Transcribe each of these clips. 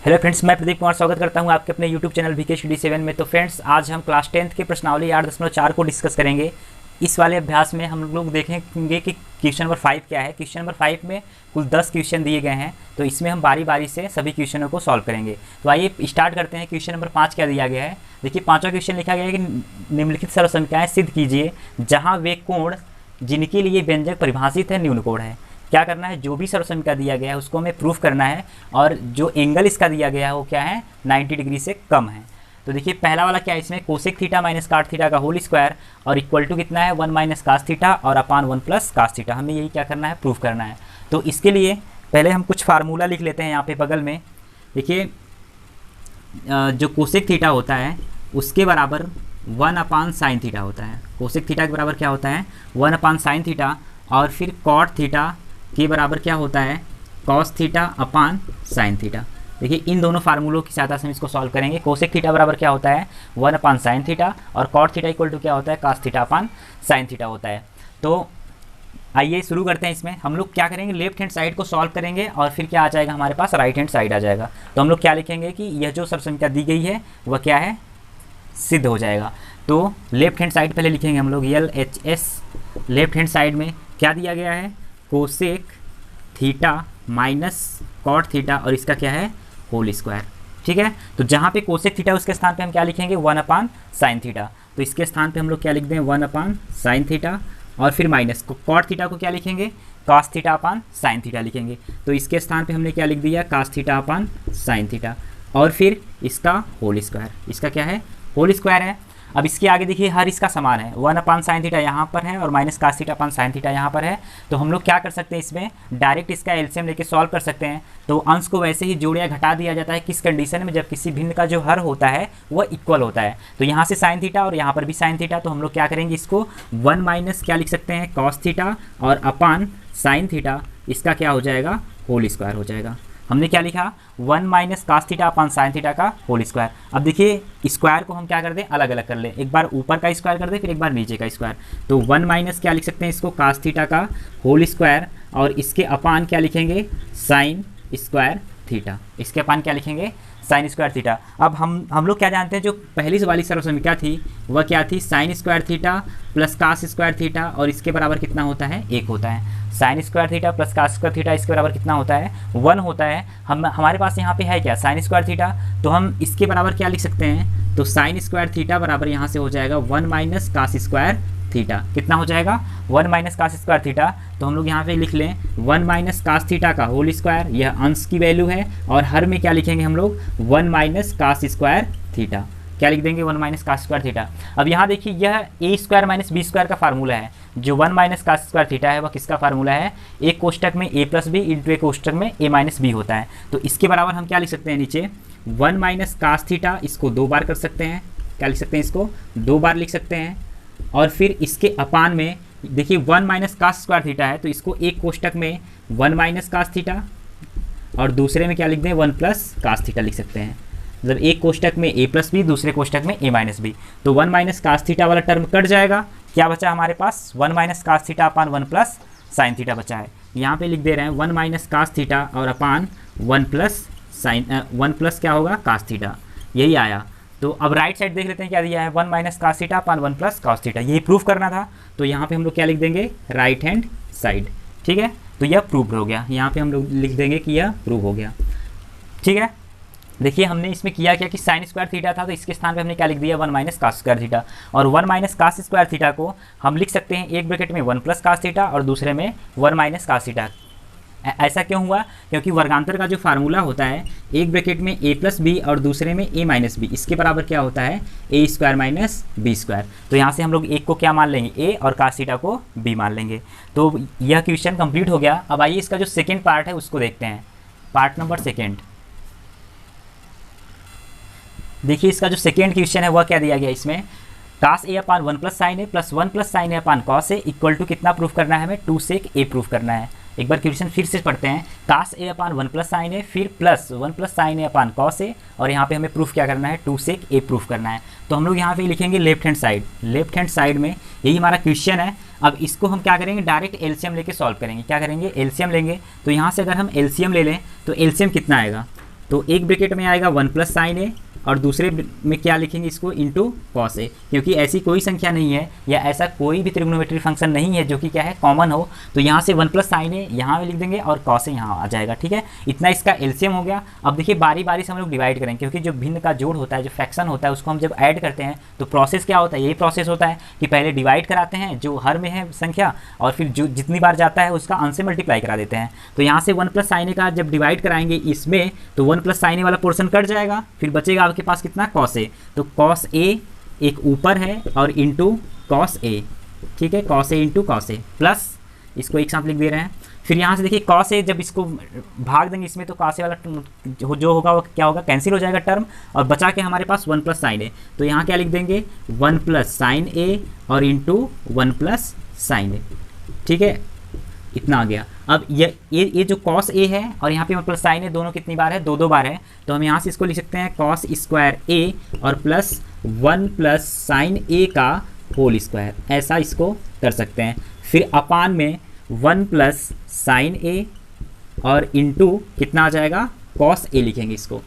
Hello friends, मैं प्रदीप कुमार स्वागत करता हूं आपके अपने यूट्यूब चैनल वीके स्टडी 7 में। तो फ्रेंड्स, आज हम क्लास 10th के प्रश्नावली 8.4 को डिस्कस करेंगे। इस वाले अभ्यास में हम लोग देखेंगे कि क्वेश्चन नंबर 5 क्या है। क्वेश्चन नंबर 5 में कुल 10 क्वेश्चन दिए गए हैं, तो इसमें हम बारी बारी से सभी क्वेश्चनों को सॉल्व करेंगे। तो आइए स्टार्ट करते हैं। क्वेश्चन नंबर 5 क्या दिया गया है। देखिए, पाँचवा क्वेश्चन लिखा गया है कि निम्नलिखित सर्वसंख्याएँ सिद्ध कीजिए जहाँ वे कोण जिनके लिए व्यंजक परिभाषित है न्यून कोण है। क्या करना है, जो भी सर्वसंख्या दिया गया है उसको हमें प्रूफ करना है, और जो एंगल इसका दिया गया है वो क्या है, 90 डिग्री से कम है। तो देखिए, पहला वाला क्या है, इसमें कोसेक थीटा माइनस काट थीटा का होल स्क्वायर और इक्वल टू कितना है 1 माइनस कास थीटा और अपान 1 प्लस कास थीटा। हमें यही क्या करना है, प्रूफ करना है। तो इसके लिए पहले हम कुछ फार्मूला लिख लेते हैं यहाँ पे बगल में। देखिए, जो कोसेक थीटा होता है उसके बराबर 1 अपान साइन थीटा होता है। कोसेक थीटा के बराबर क्या होता है, 1 अपान साइन थीटा, और फिर कॉट थीटा के बराबर क्या होता है, cos theta upon sine theta. देखिए, इन दोनों फार्मूलों की सहायता से हम इसको सॉल्व करेंगे। कोसेक थीटा बराबर क्या होता है, 1 अपान साइन थीटा, और कॉट थीटा इक्वल टू क्या होता है, cos theta upon sine theta होता है। तो आइए शुरू करते हैं। इसमें हम लोग क्या करेंगे, लेफ्ट हैंड साइड को सॉल्व करेंगे और फिर क्या आ जाएगा हमारे पास, राइट हैंड साइड आ जाएगा। तो हम लोग क्या लिखेंगे कि यह जो सर्वसंख्या दी गई है वह क्या है, सिद्ध हो जाएगा। तो लेफ्ट हैंड साइड पहले लिखेंगे हम लोग LHS। लेफ्ट हैंड साइड में क्या दिया गया है, cosec theta minus cot theta, और इसका क्या है, होल स्क्वायर। ठीक है, तो जहाँ पे कोसेक थीटा उसके स्थान पे हम क्या लिखेंगे, 1 अपान साइन थीटा। तो इसके स्थान पे हम लोग क्या लिख दें, 1 अपान साइन थीटा, और फिर माइनस कॉट थीटा को क्या लिखेंगे, cos theta upon sine theta लिखेंगे। तो इसके स्थान पे हमने क्या लिख दिया, cos theta upon sine theta, और फिर इसका होल स्क्वायर। इसका क्या है, होल स्क्वायर है। अब इसके आगे देखिए, हर इसका समान है, 1 अपान साइन थीटा यहाँ पर है और minus cos theta upon sine theta यहाँ पर है। तो हम लोग क्या कर सकते हैं, इसमें डायरेक्ट इसका एलसीएम लेके सॉल्व कर सकते हैं। तो अंश को वैसे ही जोड़ या घटा दिया जाता है, किस कंडीशन में, जब किसी भिन्न का जो हर होता है वह इक्वल होता है। तो यहाँ से साइन थीटा और यहाँ पर भी साइन थीटा, तो हम लोग क्या करेंगे, इसको 1 माइनस क्या लिख सकते हैं, कॉस थीटा और अपान साइन थीटा, इसका क्या हो जाएगा, होल स्क्वायर हो जाएगा। हमने क्या लिखा, 1 minus cos theta upon sine theta का होल स्क्वायर। अब देखिए, स्क्वायर को हम क्या कर दें, अलग अलग कर लें। एक बार ऊपर का स्क्वायर कर दें, फिर एक बार नीचे का स्क्वायर। तो 1 माइनस क्या लिख सकते हैं इसको, कास थीटा का होल स्क्वायर, और इसके अपान क्या लिखेंगे, साइन स्क्वायर थीटा। इसके अपान क्या लिखेंगे, साइन स्क्वायर थीटा। अब हम लोग क्या जानते हैं, जो पहली वाली सर्वसंख्या थी वह क्या थी, sine square theta plus cos square theta, और इसके बराबर कितना होता है, 1 होता है। Sine square theta plus cos square theta, इसके बराबर कितना होता है, 1 होता है। हमारे पास यहाँ पे है क्या, साइन स्क्वायर थीटा, तो हम इसके बराबर क्या लिख सकते हैं, तो साइन स्क्वायर थीटा बराबर यहाँ से हो जाएगा 1 माइनस कास स्क्वायर थीटा। कितना हो जाएगा, 1 माइनस कास स्क्वायर थीटा। तो हम लोग यहाँ पे लिख लें 1 माइनस कास थीटा का होल स्क्वायर, यह अंश की वैल्यू है, और हर में क्या लिखेंगे हम लोग, 1 माइनस कास स्क्वायर थीटा। क्या लिख देंगे, 1 माइनस कास स्क्वायर थीटा। अब यहाँ देखिए, यह ए स्क्वायर माइनस बी स्क्वायर का फार्मूला है। जो 1 माइनस कास स्क्वायर थीटा है वह किसका फार्मूला है, एक कोष्टक में a प्लस बी इंटू एक कोष्टक में a माइनस बी होता है। तो इसके बराबर हम क्या लिख सकते हैं, नीचे 1 माइनस कास थीटा, इसको 2 बार कर सकते हैं। क्या लिख सकते हैं, इसको 2 बार लिख सकते हैं। और फिर इसके अपान में देखिए 1 माइनस कास स्क्वायर थीटा है, तो इसको एक कोष्टक में 1 माइनस कास थीटा, और दूसरे में क्या लिख दें, 1 प्लस कास थीटा लिख सकते हैं। मतलब एक कोष्टक में a प्लस बी, दूसरे कोष्टक में a माइनस बी। तो 1 माइनस कास थीटा वाला टर्म कट जाएगा। क्या बचा हमारे पास, 1 minus cos theta upon 1 plus sine theta बचा है। यहाँ पे लिख दे रहे हैं 1 माइनस कास थीटा और अपान 1 प्लस साइन 1 प्लस क्या होगा, कास थीटा, यही आया। तो अब राइट साइड देख लेते हैं क्या दिया है, 1 minus cos theta upon 1 plus cos theta, यही प्रूफ करना था। तो यहाँ पे हम लोग क्या लिख देंगे, राइट हैंड साइड। ठीक है, तो यह प्रूव हो गया। यहाँ पे हम लोग लिख देंगे कि यह प्रूव हो गया। ठीक है, देखिए हमने इसमें किया क्या कि साइन स्क्वायर थीटा था, तो इसके स्थान पे हमने क्या लिख दिया, 1 माइनस कास स्क्वायर थीटा। और 1 माइनस कास स्क्वायर थीटा को हम लिख सकते हैं एक ब्रैकेट में 1 प्लस कास थीटा और दूसरे में 1 माइनस कास थीटा। ऐसा क्यों हुआ, क्योंकि वर्गांतर का जो फार्मूला होता है, एक ब्रैकेट में a प्लस बी और दूसरे में a माइनस बी, इसके बराबर क्या होता है, a square minus B square. तो यहाँ से हम लोग एक को क्या मान लेंगे, a, और कास थीटा को b मान लेंगे। तो यह क्वेश्चन कंप्लीट हो गया। अब आइए इसका जो सेकेंड पार्ट है उसको देखते हैं, पार्ट नंबर सेकेंड। देखिए, इसका जो सेकेंड क्वेश्चन है वह क्या दिया गया, इसमें cos A upon 1 plus sine A plus 1 plus sine A upon cos A equal to कितना प्रूफ करना है, हमें 2 सेक ए प्रूफ करना है। एक बार क्वेश्चन फिर से पढ़ते हैं, कास ए अपान 1 प्लस साइन ए, फिर plus 1 plus sine A upon cos ए, और यहाँ पे हमें प्रूफ क्या करना है, 2 सेक ए प्रूफ करना है। तो हम लोग यहाँ पे लिखेंगे left hand side. Left hand side में यही हमारा क्वेश्चन है। अब इसको हम क्या करेंगे, डायरेक्ट एलसीएम लेके सॉल्व करेंगे। क्या करेंगे, एलसीएम लेंगे। तो यहाँ से अगर हम एलसीएम ले लें तो एलसीएम कितना आएगा, तो एक ब्रैकेट में आएगा 1 प्लस साइन ए और दूसरे में क्या लिखेंगे इसको इंटू कॉस ए, क्योंकि ऐसी कोई संख्या नहीं है या ऐसा कोई भी ट्रिग्नोमेट्री फंक्शन नहीं है जो कि क्या है कॉमन हो। तो यहाँ से 1 प्लस साइन ए यहाँ लिख देंगे और कॉस ए यहाँ आ जाएगा। ठीक है, इतना इसका एलसीएम हो गया। अब देखिए बारी बारी से हम लोग डिवाइड करेंगे, क्योंकि जो भिन्न का जोड़ होता है, जो फ्रैक्शन होता है, उसको हम जब ऐड करते हैं तो प्रोसेस क्या होता है, यही प्रोसेस होता है कि पहले डिवाइड कराते हैं जो हर में है संख्या, और फिर जो जितनी बार जाता है उसका अंश से मल्टीप्लाई करा देते हैं। तो यहाँ से 1 प्लस साइन ए का जब डिवाइड कराएंगे इसमें तो 1 प्लस साइन ए वाला पोर्शन कट जाएगा, फिर बचेगा आपके पास कितना कॉस ए। तो कॉस ए एक ऊपर है और इंटू कॉस ए। ठीक है, cos A into cos A plus इसको एक साथ लिख दे रहे हैं। फिर यहाँ से देखिए कॉस ए जब इसको भाग देंगे इसमें तो कॉस ए वाला जो होगा वो क्या होगा, कैंसिल हो जाएगा टर्म, और बचा के हमारे पास 1 प्लस साइन ए। तो यहाँ क्या लिख देंगे 1 प्लस साइन ए और इंटू 1 प्लस साइन ए। ठीक है, इतना आ गया। अब ये जो कॉस ए है और यहाँ पे 1 प्लस साइन ए दोनों कितनी बार है, दो बार है। तो हम यहाँ से इसको लिख सकते हैं कॉस स्क्वायर ए और प्लस 1 प्लस साइन ए का होल स्क्वायर, ऐसा इसको कर सकते हैं। फिर अपान में 1 प्लस साइन ए और इंटू कितना आ जाएगा कॉस ए लिखेंगे इसको।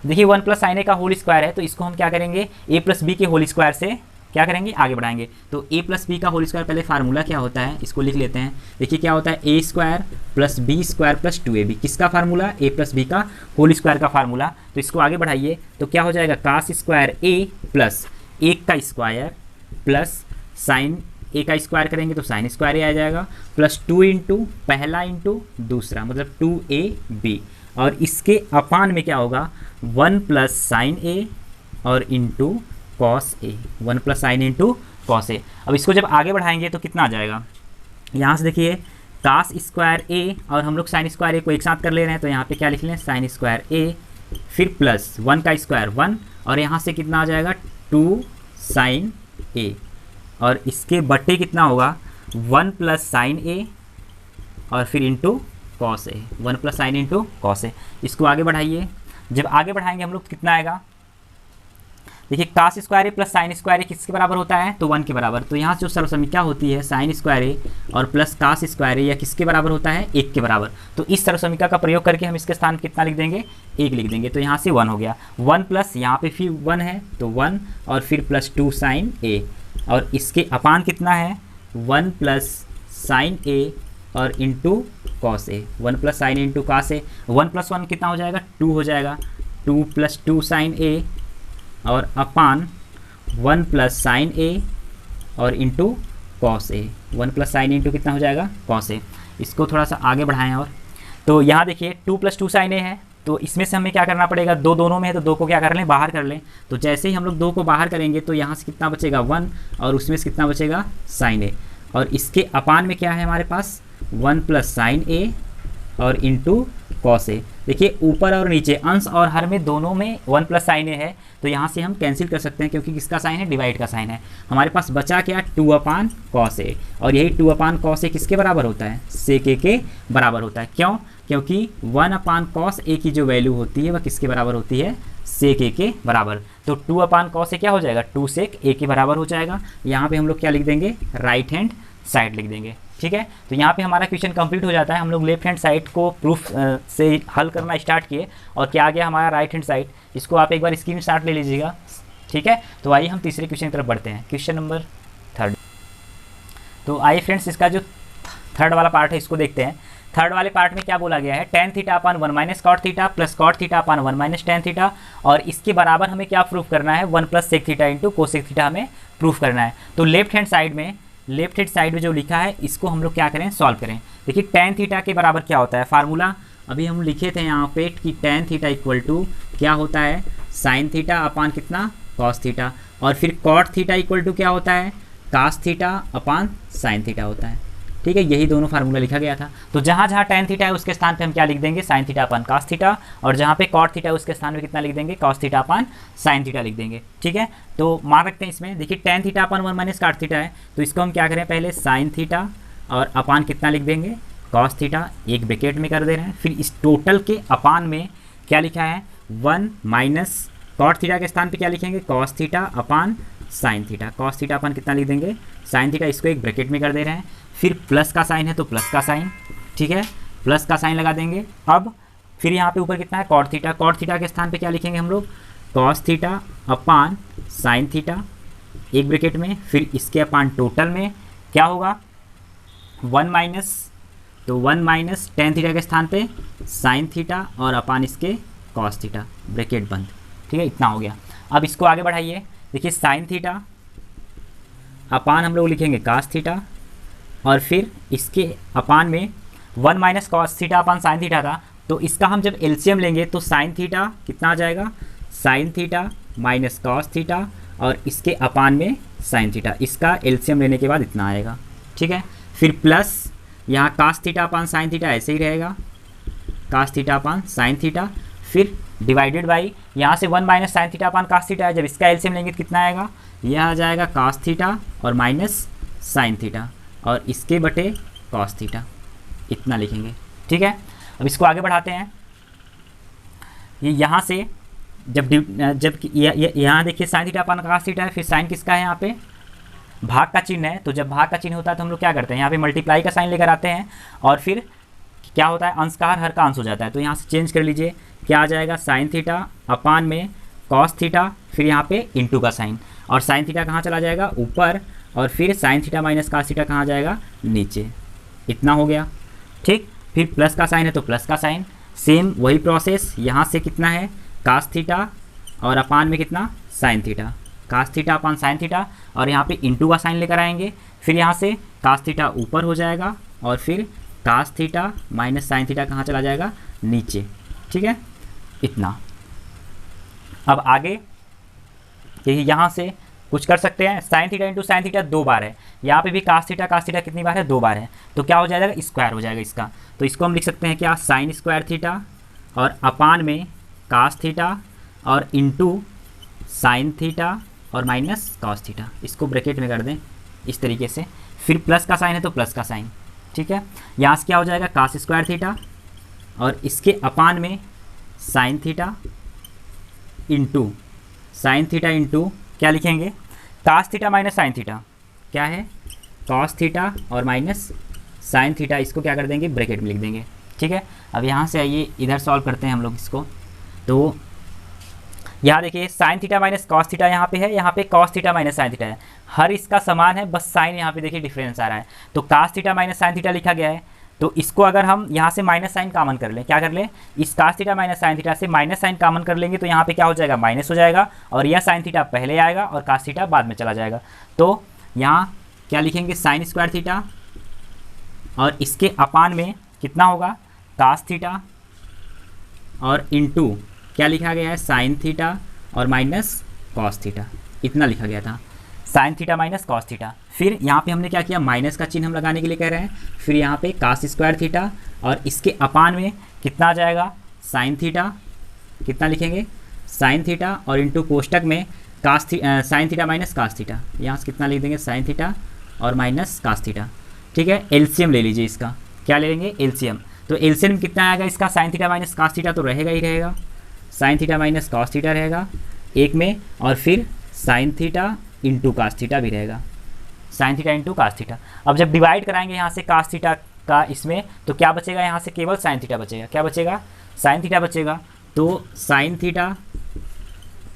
देखिए 1 प्लस साइन ए का होल स्क्वायर है तो इसको हम क्या करेंगे ए प्लस बी के होल स्क्वायर से क्या करेंगे आगे बढ़ाएंगे। तो ए प्लस बी का होल स्क्वायर पहले फार्मूला क्या होता है इसको लिख लेते हैं। देखिए क्या होता है a square plus b square plus 2ab, किसका फार्मूला, ए प्लस बी का होल स्क्वायर का फार्मूला। तो इसको आगे बढ़ाइए तो क्या हो जाएगा कास स्क्वायर ए प्लस 1 का स्क्वायर प्लस साइन ए का स्क्वायर करेंगे तो साइन स्क्वायर ए आ जाएगा प्लस 2 इंटू पहला इंटू दूसरा मतलब 2ab, और इसके अपान में क्या होगा 1 प्लस साइन ए और into cos A, 1 plus sine into cos A. अब इसको जब आगे बढ़ाएंगे तो कितना आ जाएगा, यहाँ से देखिए कास स्क्वायर ए और हम लोग साइन स्क्वायर ए को एक साथ कर ले रहे हैं तो यहाँ पे क्या लिख लें साइन स्क्वायर ए, फिर प्लस 1 का स्क्वायर 1 और यहाँ से कितना आ जाएगा 2 साइन ए, और इसके बट्टे कितना होगा 1 प्लस साइन ए और फिर into cos A, 1 plus sine into cos A. इसको आगे बढ़ाइए, जब आगे बढ़ाएंगे हम लोग तो कितना आएगा, देखिए कास स्क्वायर ए प्लस साइन स्क्वायर ए किसके बराबर होता है तो 1 के बराबर। तो यहाँ से जो सर्वसमीक्षा होती है साइन स्क्वायर ए और प्लस कास स्क्वायर ए या किसके बराबर होता है 1 के बराबर। तो इस सर्वसमीक्षा का प्रयोग करके हम इसके स्थान कितना लिख देंगे 1 लिख देंगे। तो यहाँ से 1 हो गया, 1 प्लस यहाँ पे फिर 1 है तो 1 और फिर प्लस 2 साइन ए, और इसके अपान कितना है 1 प्लस साइन ए और into cos A, 1 plus sine into cos A. 1 plus 1 कितना हो जाएगा 2 हो जाएगा, 2 प्लस 2 साइन ए और अपान 1 प्लस साइन ए और into cos A, 1 plus sine into कितना हो जाएगा कॉस ए। इसको थोड़ा सा आगे बढ़ाएं और तो यहाँ देखिए 2 प्लस 2 साइन ए है तो इसमें से हमें क्या करना पड़ेगा, दो दोनों में है तो 2 को क्या कर लें बाहर कर लें। तो जैसे ही हम लोग 2 को बाहर करेंगे तो यहाँ से कितना बचेगा 1 और उसमें से कितना बचेगा साइन ए, और इसके अपान में क्या है हमारे पास 1 प्लस साइन ए और इंटू कॉस ए। देखिए ऊपर और नीचे अंश और हर में दोनों में 1 प्लस साइन ए है तो यहाँ से हम कैंसिल कर सकते हैं क्योंकि किसका साइन है डिवाइड का साइन है। हमारे पास बचा क्या 2 अपान कॉस ए, और यही 2 अपान कॉस ए किसके बराबर होता है सेक ए के बराबर होता है। क्यों, क्योंकि 1 अपान कॉस ए की जो वैल्यू होती है वह किसके बराबर होती है सेक ए के बराबर। तो 2 अपान कॉस ए क्या हो जाएगा 2 सेक ए के बराबर हो जाएगा। यहाँ पे हम लोग क्या लिख देंगे राइट हैंड साइड लिख देंगे। ठीक है, तो यहाँ पे हमारा क्वेश्चन कंप्लीट हो जाता है। हम लोग लेफ्ट हैंड साइड को प्रूफ से हल करना स्टार्ट किए और क्या आ गया हमारा राइट हैंड साइड। इसको आप एक बार स्क्रीनशॉट ले लीजिएगा। ठीक है, तो आइए हम तीसरे क्वेश्चन की तरफ बढ़ते हैं, क्वेश्चन नंबर 3। तो आइए फ्रेंड्स इसका जो थर्ड वाला पार्ट है इसको देखते हैं। थर्ड वाले पार्ट में क्या बोला गया है tan theta upon 1 minus cot theta plus cot theta upon 1 minus tan theta, और इसके बराबर हमें क्या प्रूफ करना है 1 plus sec theta into cosec theta हमें प्रूफ करना है। तो लेफ्ट हैंड साइड में जो लिखा है इसको हम लोग क्या करें सॉल्व करें। देखिए tan थीटा के बराबर क्या होता है, फार्मूला अभी हम लिखे थे यहाँ पे कि tan थीटा इक्वल टू क्या होता है साइन थीटा अपान कितना कॉस थीटा, और फिर कॉट थीटा इक्वल टू क्या होता है cos theta upon sine theta होता है। ठीक है, यही दोनों फार्मूला लिखा गया था। तो जहाँ जहाँ tan थीटा है उसके स्थान पे हम क्या लिख देंगे sine theta upon cos theta, और जहाँ पे कॉट थीटा है उसके स्थान पे कितना लिख देंगे cos theta upon sine theta लिख देंगे। ठीक है, तो मान रखते हैं इसमें। देखिए tan theta upon 1 minus cot theta है तो इसको हम क्या करें पहले साइन थीटा और अपान कितना लिख देंगे कॉस थीटा, एक ब्रैकेट में कर दे रहे हैं। फिर इस टोटल के अपान में क्या लिखा है 1 माइनस कॉट थीटा के स्थान पे क्या लिखेंगे cos theta upon sine theta, cos theta upon कितना लिख देंगे साइन थीटा, इसको एक ब्रैकेट में कर दे रहे हैं। फिर प्लस का साइन है तो प्लस का साइन, ठीक है प्लस का साइन लगा देंगे। अब फिर यहाँ पे ऊपर कितना है कॉट थीटा, कॉट थीटा के स्थान पे क्या लिखेंगे हम लोग cos theta upon sine theta एक ब्रैकेट में, फिर इसके अपान टोटल में क्या होगा 1 माइनस, तो 1 माइनस टेन थीटा के स्थान पे साइन थीटा और अपान इसके कॉस थीटा ब्रैकेट बंद। ठीक है, इतना हो गया। अब इसको आगे बढ़ाइए, देखिए साइन थीटा अपान हम लोग लिखेंगे कास थीटा और फिर इसके अपान में 1 minus cos theta upon sine theta था, तो इसका हम जब एलसीएम लेंगे तो साइन थीटा कितना आ जाएगा sign theta minus cos theta और इसके अपान में साइन थीटा, इसका एलसीएम लेने के बाद इतना आएगा। ठीक है, फिर प्लस यहाँ cos theta upon sine theta ऐसे ही रहेगा, cos theta upon sine theta, फिर डिवाइडेड बाई यहाँ से 1 minus sine theta upon cos theta है, जब इसका एलसीएम लेंगे तो कितना आएगा यह आ जाएगा कास थीटा और माइनस साइन थीटा और इसके बटे कॉस थीटा, इतना लिखेंगे। ठीक है, अब इसको आगे बढ़ाते हैं। ये यहाँ से जब यहाँ देखिए sine theta upon cos theta है, फिर साइन किसका है यहाँ पे भाग का चिन्ह है, तो जब भाग का चिन्ह होता है तो हम लोग क्या करते हैं यहाँ पे मल्टीप्लाई का साइन लेकर आते हैं और फिर क्या होता है अंश का हर का अंश हो जाता है, तो यहाँ से चेंज कर लीजिए क्या आ जाएगा साइन थीटा अपान में कॉस थीटा, फिर यहाँ पे इंटू का साइन और साइन थीटा कहाँ चला जाएगा ऊपर और फिर sine theta minus cos theta कहाँ जाएगा नीचे, इतना हो गया। ठीक, फिर प्लस का साइन है तो प्लस का साइन, सेम वही प्रोसेस, यहाँ से कितना है कास थीटा और अपान में कितना sine theta, cos theta upon sine theta और यहाँ पे इंटू का साइन लेकर आएंगे, फिर यहाँ से कास थीटा ऊपर हो जाएगा और फिर cos theta minus sine theta कहाँ चला जाएगा नीचे। ठीक है, इतना। अब आगे यही यहाँ से कुछ कर सकते हैं, sign theta into sine theta 2 बार है, यहाँ पे भी कास थीटा कितनी बार है 2 बार है, तो क्या हो जाएगा स्क्वायर हो जाएगा इसका, तो इसको हम लिख सकते हैं क्या साइन स्क्वायर थीटा और अपान में कास थीटा और इंटू साइन थीटा और माइनस कॉस थीटा, इसको ब्रैकेट में कर दें इस तरीके से, फिर प्लस का साइन है तो प्लस का साइन। ठीक है, यहाँ से क्या हो जाएगा कास स्क्वायर थीटा और इसके अपान में sine theta into sine theta into क्या लिखेंगे cos theta minus sine theta, क्या है कॉस थीटा और माइनस साइन थीटा, इसको क्या कर देंगे ब्रैकेट में लिख देंगे। ठीक है, अब यहाँ से आइए इधर सॉल्व करते हैं हम लोग इसको, तो यहाँ देखिए sine theta minus cos theta यहाँ पे है, यहाँ पे cos theta minus sine theta है, हर इसका समान है, बस साइन यहाँ पे देखिए डिफरेंस आ रहा है, तो cos theta minus sine theta लिखा गया है, तो इसको अगर हम यहाँ से माइनस साइन कॉमन कर लें, क्या कर लें इस cos theta minus sine theta से माइनस साइन कॉमन कर लेंगे, तो यहाँ पे क्या हो जाएगा माइनस हो जाएगा और यह साइन थीटा पहले आएगा और कास थीटा बाद में चला जाएगा, तो यहाँ क्या लिखेंगे साइन स्क्वायर थीटा और इसके अपान में कितना होगा कास थीटा और इंटू क्या लिखा गया है साइन थीटा और माइनस कॉस थीटा, इतना लिखा गया था sign theta minus cos theta. फिर यहाँ पे हमने क्या किया माइनस का चिन्ह हम लगाने के लिए कह रहे हैं, फिर यहाँ पे कास स्क्वायर थीटा और इसके अपान में कितना आ जाएगा साइन थीटा, कितना लिखेंगे साइन थीटा और इंटू कोष्टक में sine theta minus cos theta, यहाँ से कितना लिख देंगे साइन थीटा और माइनस कास थीटा। ठीक है, एलसीएम ले लीजिए इसका, क्या ले लेंगे एलसीएम, तो एलसीएम कितना आएगा इसका sine theta minus cos theta तो रहेगा ही रहेगा, sine theta minus cos theta रहेगा एक में और फिर sine theta into cos theta भी रहेगा, sine theta into cos theta. अब जब डिवाइड कराएंगे यहाँ से कास थीटा का इसमें, तो क्या बचेगा यहाँ से केवल साइन थीटा बचेगा, क्या बचेगा साइन थीटा बचेगा, तो साइन थीटा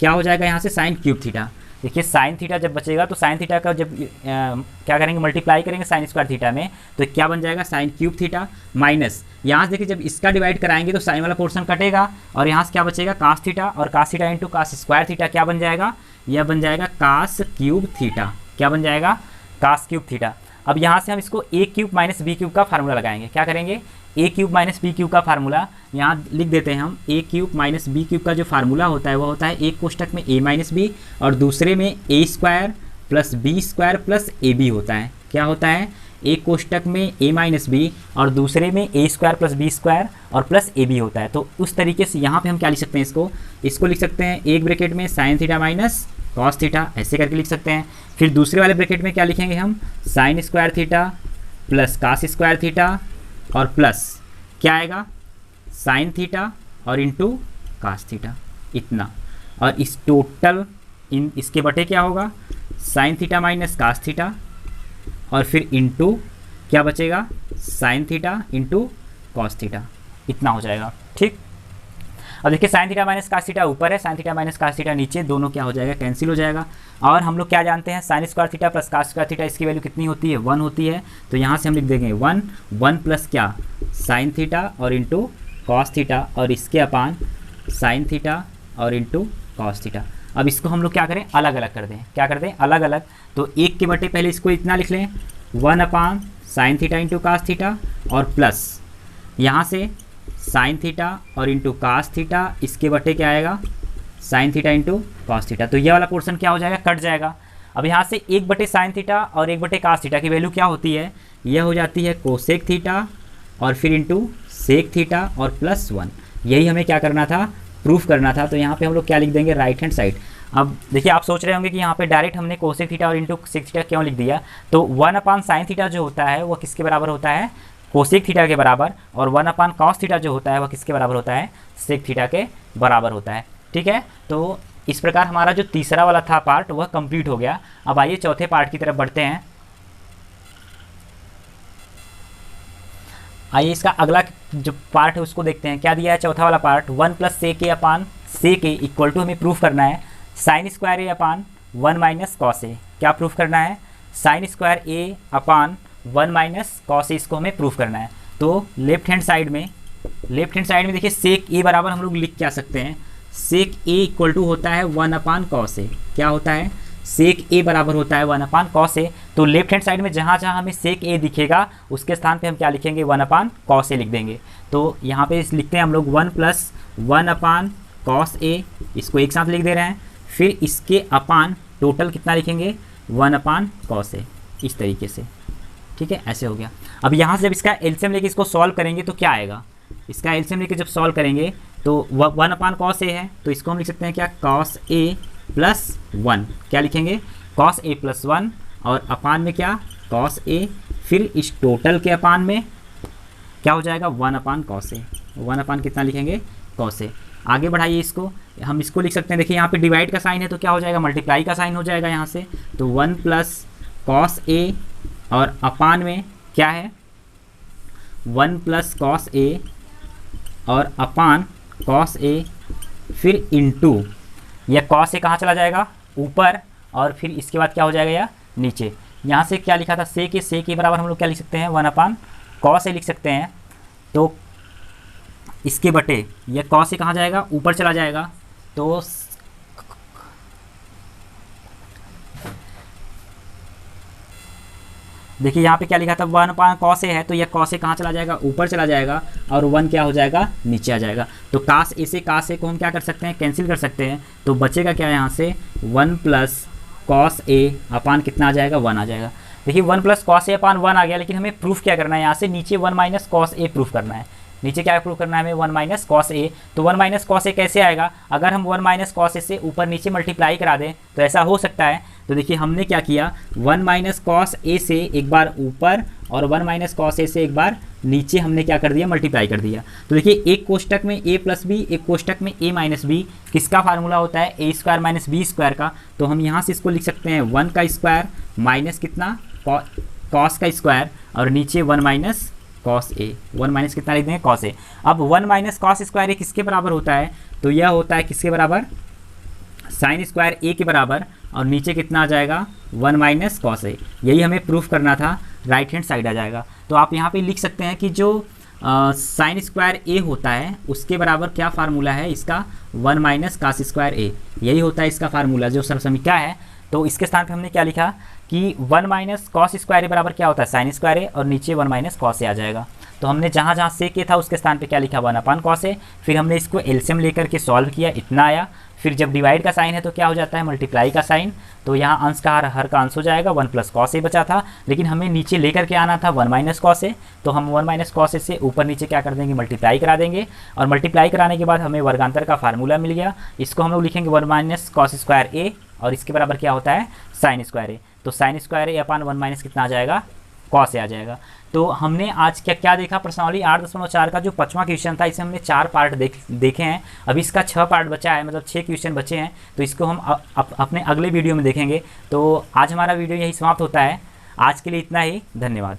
क्या हो जाएगा यहाँ से साइन क्यूब थीटा। देखिए साइन थीटा जब बचेगा तो साइन थीटा का जब क्या करेंगे मल्टीप्लाई करेंगे साइन स्क्वायर थीटा में, तो क्या बन जाएगा साइन क्यूब थीटा माइनस यहाँ से देखिए जब इसका डिवाइड कराएंगे तो साइन वाला पोर्शन कटेगा और यहाँ से क्या बचेगा कास थीटा और cos theta into cos square theta, क्या बन जाएगा यह बन जाएगा कास क्यूब थीटा, क्या बन जाएगा कास क्यूब थीटा। अब यहाँ से हम इसको ए क्यूब माइनस बी क्यूब का फार्मूला लगाएंगे, क्या करेंगे ए क्यूब माइनस बी क्यूब का फार्मूला यहाँ लिख देते हैं हम, ए क्यूब माइनस बी क्यूब का जो फार्मूला होता है वो होता है एक कोष्टक में ए माइनस बी और दूसरे में a square plus b square plus a b होता है, क्या होता है एक कोष्टक में ए माइनस बी और दूसरे में a square plus b square और प्लस ए बी होता है। तो उस तरीके से यहाँ पे हम क्या लिख सकते हैं इसको लिख सकते हैं एक ब्रैकेट में sine theta minus cos theta ऐसे करके लिख सकते हैं, फिर दूसरे वाले ब्रैकेट में क्या लिखेंगे हम sine square theta plus cos square theta और प्लस क्या आएगा साइन थीटा और इंटू कास थीटा, इतना, और इस टोटल इसके बटे क्या होगा sine theta minus cos theta और फिर इंटू क्या बचेगा sine theta into cos theta, इतना हो जाएगा। ठीक। अब देखिए sine theta minus cos theta ऊपर है, sine theta minus cos theta नीचे, दोनों क्या हो जाएगा, कैंसिल हो जाएगा। और हम लोग क्या जानते हैं, sine square theta plus cos square theta इसकी वैल्यू कितनी होती है, 1 होती है। तो यहाँ से हम लिख देंगे 1 प्लस क्या, साइन थीटा और इंटू कॉस थीटा, और इसके अपान साइन थीटा और इंटू कॉस थीटा। अब इसको हम लोग क्या करें, अलग अलग कर दें, क्या कर दें, अलग अलग। तो 1 के बटे पहले इसको इतना लिख लें, 1 upon sine theta into cos theta, और प्लस यहाँ से साइन थीटा और इंटू कास थीटा, इसके बटे क्या आएगा, sine theta into cos theta. तो ये वाला पोर्शन क्या हो जाएगा, कट जाएगा। अब यहाँ से 1 बटे साइन थीटा और 1 बटे कास थीटा की वैल्यू क्या होती है, यह हो जाती है कोसेक थीटा और फिर इंटू सेक थीटा और प्लस 1। यही हमें क्या करना था, प्रूफ करना था। तो यहाँ पे हम लोग क्या लिख देंगे, राइट हैंड साइड। अब देखिए आप सोच रहे होंगे कि यहाँ पे डायरेक्ट हमने कोसेक थीटा और इंटू सेक थीटा क्यों लिख दिया। तो 1 अपान साइन थीटा जो होता है वो किसके बराबर होता है, कोसेक थीटा के बराबर, और 1 अपान कॉस थीटा जो होता है वह किसके बराबर होता है, सेक थीटा के बराबर होता है। ठीक है, तो इस प्रकार हमारा जो तीसरा वाला था पार्ट वह कंप्लीट हो गया। अब आइए चौथे पार्ट की तरफ बढ़ते हैं। आइए इसका अगला जो पार्ट है उसको देखते हैं, क्या दिया है चौथा वाला part, 1 plus sec A upon sec A equal to, हमें प्रूफ करना है sine square A upon 1 minus cos A. क्या प्रूफ करना है, sine square A upon 1 minus cos A, इसको हमें प्रूफ करना है। तो लेफ्ट हैंड साइड में देखिए सेक ए बराबर हम लोग लिख क्या सकते हैं, सेक ए इक्वल टू होता है 1 अपान कॉस ए। क्या होता है, सेक ए बराबर होता है 1 अपान कॉस ए। तो लेफ्ट हैंड साइड में जहाँ जहाँ हमें सेक ए दिखेगा उसके स्थान पे हम क्या लिखेंगे, 1 अपान कॉस ए लिख देंगे। तो यहाँ पे लिखते हैं हम लोग 1 प्लस 1 अपान कॉस ए, इसको एक साथ लिख दे रहे हैं। फिर इसके अपान टोटल कितना लिखेंगे, 1 अपान कॉस ए, इस तरीके से। ठीक है, ऐसे हो गया। अब यहाँ से जब इसका एलसीएम लेके इसको सॉल्व करेंगे तो क्या आएगा, इसका एलसीएम लेके जब सॉल्व करेंगे तो 1 अपान कॉस ए है, तो इसको हम लिख सकते हैं क्या, कॉस ए प्लस 1। क्या लिखेंगे, कॉस ए प्लस 1, और अपान में क्या, कॉस ए। फिर इस टोटल के अपान में क्या हो जाएगा, 1 अपान कॉस ए। 1 अपान कितना लिखेंगे, कॉस ए। आगे बढ़ाइए इसको, हम इसको लिख सकते हैं, देखिए यहाँ पे डिवाइड का साइन है तो क्या हो जाएगा, मल्टीप्लाई का साइन हो जाएगा यहाँ से। तो 1 प्लस कॉस ए, और अपान में क्या है, 1 प्लस कॉस ए और अपान कॉस ए, फिर इंटू यह कॉस ए कहाँ चला जाएगा, ऊपर, और फिर इसके बाद क्या हो जाएगा, या नीचे। यहाँ से क्या लिखा था, से के बराबर हम लोग क्या लिख सकते हैं, 1 अपान कॉस ए लिख सकते हैं। तो इसके बटे यह कॉस ए कहाँ जाएगा, ऊपर चला जाएगा। तो देखिए यहाँ पे क्या लिखा था, 1 अपान कॉस ए है, तो यह कॉस ए कहाँ चला जाएगा, ऊपर चला जाएगा, और 1 क्या हो जाएगा, नीचे आ जाएगा। तो कास ए से कास ए को हम क्या कर सकते हैं, कैंसिल कर सकते हैं। तो बचेगा क्या यहाँ से, 1 प्लस कॉस ए अपान कितना आ जाएगा, 1 आ जाएगा। देखिए 1 प्लस कॉस ए अपान 1 आ गया, लेकिन हमें प्रूफ क्या करना है, यहाँ से नीचे 1 माइनस कॉस ए प्रूफ करना है। नीचे क्या प्रूफ करना है हमें, 1 माइनस कॉस ए। तो 1 माइनस कॉस ए कैसे आएगा, अगर हम 1 माइनस कॉस ए से ऊपर नीचे मल्टीप्लाई करा दें तो ऐसा हो सकता है। तो देखिए हमने क्या किया, 1 माइनस कॉस ए से एक बार ऊपर और 1 माइनस कॉस ए से एक बार नीचे हमने क्या कर दिया, मल्टीप्लाई कर दिया। तो देखिए एक कोष्टक में a प्लस बी, एक कोष्टक में a माइनस बी, किसका फार्मूला होता है, a square minus B square का। तो हम यहाँ से इसको लिख सकते हैं 1 का स्क्वायर माइनस कितना, कॉस का स्क्वायर, और नीचे 1 माइनस कॉस ए। 1 माइनस कितना लिख देंगे, कॉस ए। अब 1 माइनस कॉस स्क्वायर ए किसके बराबर होता है, तो यह होता है किसके बराबर, साइन स्क्वायर ए के बराबर, और नीचे कितना आ जाएगा, 1 माइनस कॉस ए। यही हमें प्रूफ करना था, राइट हैंड साइड आ जाएगा। तो आप यहाँ पे लिख सकते हैं कि जो साइन स्क्वायर ए होता है उसके बराबर क्या फार्मूला है इसका, 1 माइनस कास स्क्वायर ए। यही होता है इसका फार्मूला जो सर्वसमीक्षा है। तो इसके स्थान पे हमने क्या लिखा कि 1 माइनस कॉस स्क्वायर ए बराबर क्या होता है, साइन स्क्वायर ए, और नीचे 1 माइनस कॉस ए आ जाएगा। तो हमने जहाँ जहाँ सेक ए था उसके स्थान पे क्या लिखा, 1 अपान कॉस ए। फिर हमने इसको एलसीएम लेकर के सॉल्व किया, इतना आया। फिर जब डिवाइड का साइन है तो क्या हो जाता है, मल्टीप्लाई का साइन। तो यहाँ अंश का हर का अंश हो जाएगा, 1 प्लस कॉस ए बचा था, लेकिन हमें नीचे लेकर के आना था 1 माइनस कॉस ए। तो हम 1 माइनस कॉस ए से ऊपर नीचे क्या कर देंगे, मल्टीप्लाई करा देंगे, और मल्टीप्लाई कराने के बाद हमें वर्गांतर का फार्मूला मिल गया। इसको हम लोग लिखेंगे 1 माइनस कॉस स्क्वायर ए, और इसके बराबर क्या होता है, साइन स्क्वायर ए। तो sign square A upon 1 minus कितना आ जाएगा, कॉस ए आ जाएगा। तो हमने आज क्या देखा, प्रश्नावली 8.4 का जो 5वां क्वेश्चन था, इसे हमने 4 पार्ट देखे हैं। अभी इसका 6 पार्ट बचा है, मतलब 6 क्वेश्चन बचे हैं। तो इसको हम अपने अगले वीडियो में देखेंगे। तो आज हमारा वीडियो यही समाप्त होता है। आज के लिए इतना ही, धन्यवाद।